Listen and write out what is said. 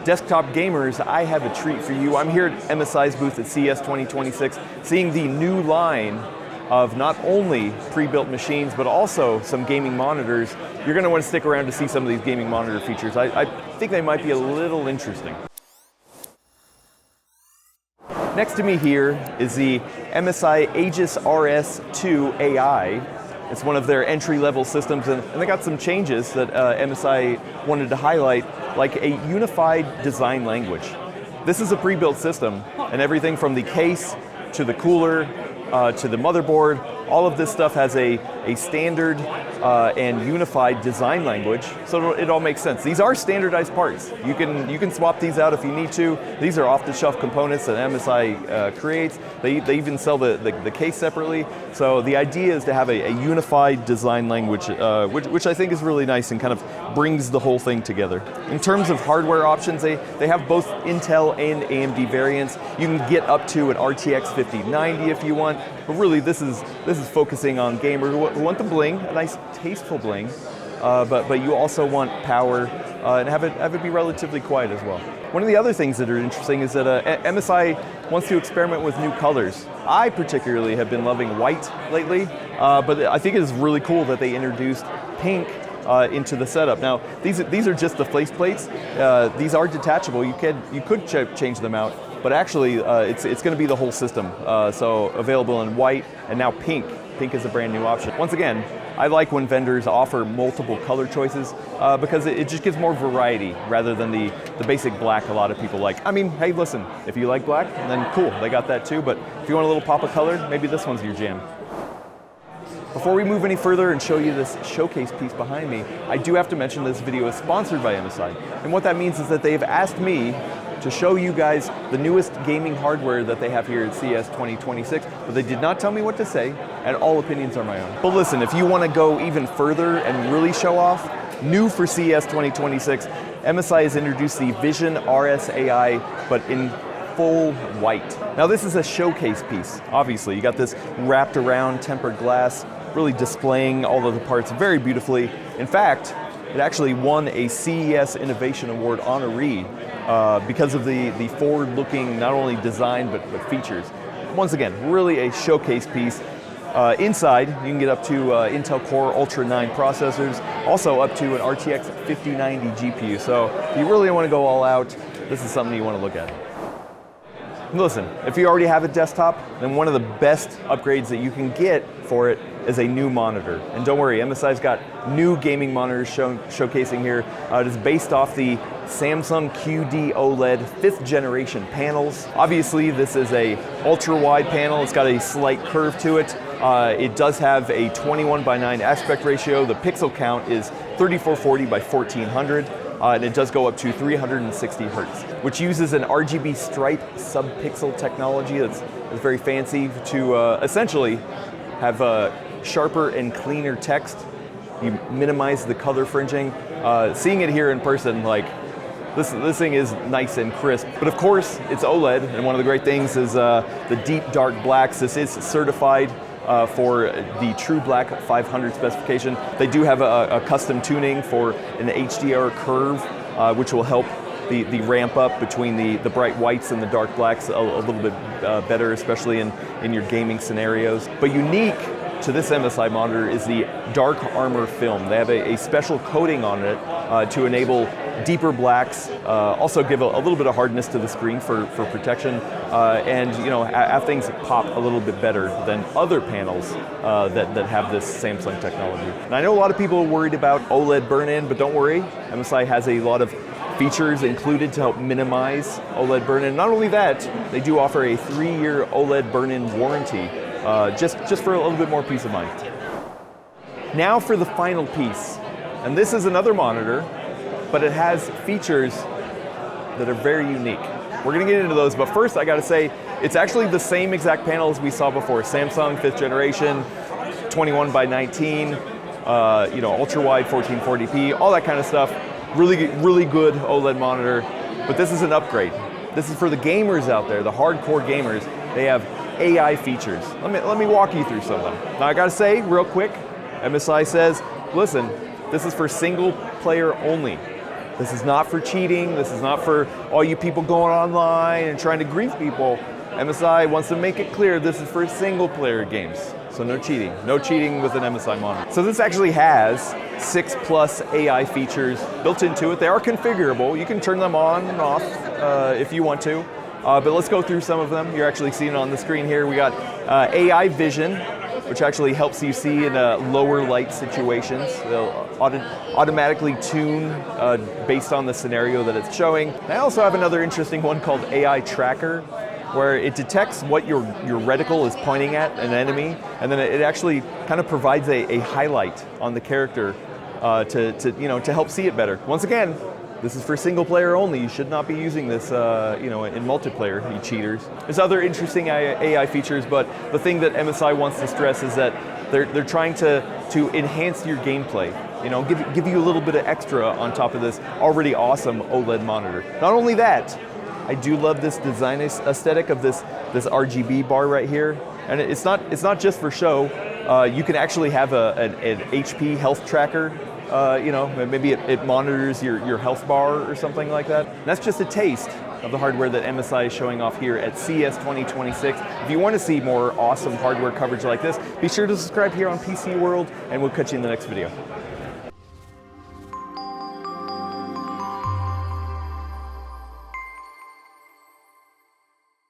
Desktop gamers, I have a treat for you. I'm here at MSI's booth at CES 2026, seeing the new line of not only pre-built machines, but also some gaming monitors. You're going to want to stick around to see some of these gaming monitor features. I think they might be a little interesting. Next to me here is the MSI Aegis RS2 AI. It's one of their entry-level systems, and they got some changes that MSI wanted to highlight, like a unified design language. This is a pre-built system, and everything from the case to the cooler to the motherboard, all of this stuff has a standard and unified design language, so it all makes sense. These are standardized parts. You can swap these out if you need to. These are off-the-shelf components that MSI creates. They even sell the case separately. So the idea is to have a unified design language, which I think is really nice and kind of brings the whole thing together. In terms of hardware options, they have both Intel and AMD variants. You can get up to an RTX 5090 if you want, but really this is focusing on gamers who want the bling, a nice tasteful bling, but you also want power and have it be relatively quiet as well. One of the other things that are interesting is that MSI wants to experiment with new colors. I particularly have been loving white lately, but I think it is really cool that they introduced pink into the setup. Now, these are just the faceplates. These are detachable. You could change them out, but actually it's going to be the whole system. So available in white and now pink. Pink is a brand new option. Once again, I like when vendors offer multiple color choices because it just gives more variety rather than the basic black a lot of people like. I mean, hey, listen, if you like black, then cool, they got that too, but if you want a little pop of color, maybe this one's your jam. Before we move any further and show you this showcase piece behind me, I do have to mention this video is sponsored by MSI. And what that means is that they've asked me to show you guys the newest gaming hardware that they have here at CES 2026, but they did not tell me what to say, and all opinions are my own. But listen, if you want to go even further and really show off, new for CES 2026, MSI has introduced the Vision RS AI, but in full white. Now this is a showcase piece, obviously. You got this wrapped around tempered glass, really displaying all of the parts very beautifully. In fact, it actually won a CES Innovation Award honoree because of the forward-looking, not only design, but features. Once again, really a showcase piece. Inside, you can get up to Intel Core Ultra 9 processors, also up to an RTX 5090 GPU. So if you really want to go all out, this is something you want to look at. Listen, if you already have a desktop, then one of the best upgrades that you can get for it is a new monitor. And don't worry, MSI's got new gaming monitors showcasing here. It is based off the Samsung QD-OLED 5th generation panels. Obviously, this is a ultra-wide panel. It's got a slight curve to it. It does have a 21:9 aspect ratio. The pixel count is 3440 by 1400. And it does go up to 360 hertz, which uses an RGB stripe sub-pixel technology that's very fancy to essentially have sharper and cleaner text. You minimize the color fringing. Seeing it here in person, like, this thing is nice and crisp. But of course, it's OLED, and one of the great things is the deep dark blacks. This is certified for the True Black 500 specification. They do have a custom tuning for an HDR curve, which will help the ramp up between the bright whites and the dark blacks a little bit better, especially in your gaming scenarios. But unique to this MSI monitor is the Dark Armor film. They have a special coating on it to enable deeper blacks, also give a little bit of hardness to the screen for protection, and have things pop a little bit better than other panels that have this Samsung technology. And I know a lot of people are worried about OLED burn-in, but don't worry, MSI has a lot of features included to help minimize OLED burn-in. Not only that, they do offer a 3-year OLED burn-in warranty, just for a little bit more peace of mind. Now for the final piece, and this is another monitor, but it has features that are very unique. We're going to get into those, but first I got to say, it's actually the same exact panel as we saw before. Samsung 5th generation, 21:19, ultra-wide 1440p, all that kind of stuff. Really good OLED monitor, but this is an upgrade. This is for the gamers out there, the hardcore gamers. They have AI features. Let me walk you through some of them. Now I gotta say, real quick, MSI says, listen, this is for single player only. This is not for cheating. This is not for all you people going online and trying to grief people. MSI wants to make it clear this is for single player games. So no cheating. No cheating with an MSI monitor. So this actually has 6+ AI features built into it. They are configurable. You can turn them on and off if you want to. But let's go through some of them. You're actually seeing it on the screen here. We got AI vision, which actually helps you see in lower light situations. They'll automatically tune based on the scenario that it's showing. I also have another interesting one called AI tracker, where it detects what your reticle is pointing at an enemy, and then it actually kind of provides a highlight on the character to help see it better. Once again, this is for single player only. You should not be using this in multiplayer, you cheaters. There's other interesting AI features, but the thing that MSI wants to stress is that they're trying to enhance your gameplay. Give you a little bit of extra on top of this already awesome OLED monitor. Not only that, I do love this design aesthetic of this RGB bar right here, and it's not just for show. You can actually have an HP health tracker. Maybe it monitors your health bar or something like that. And that's just a taste of the hardware that MSI is showing off here at CES 2026. If you want to see more awesome hardware coverage like this, be sure to subscribe here on PCWorld, and we'll catch you in the next video.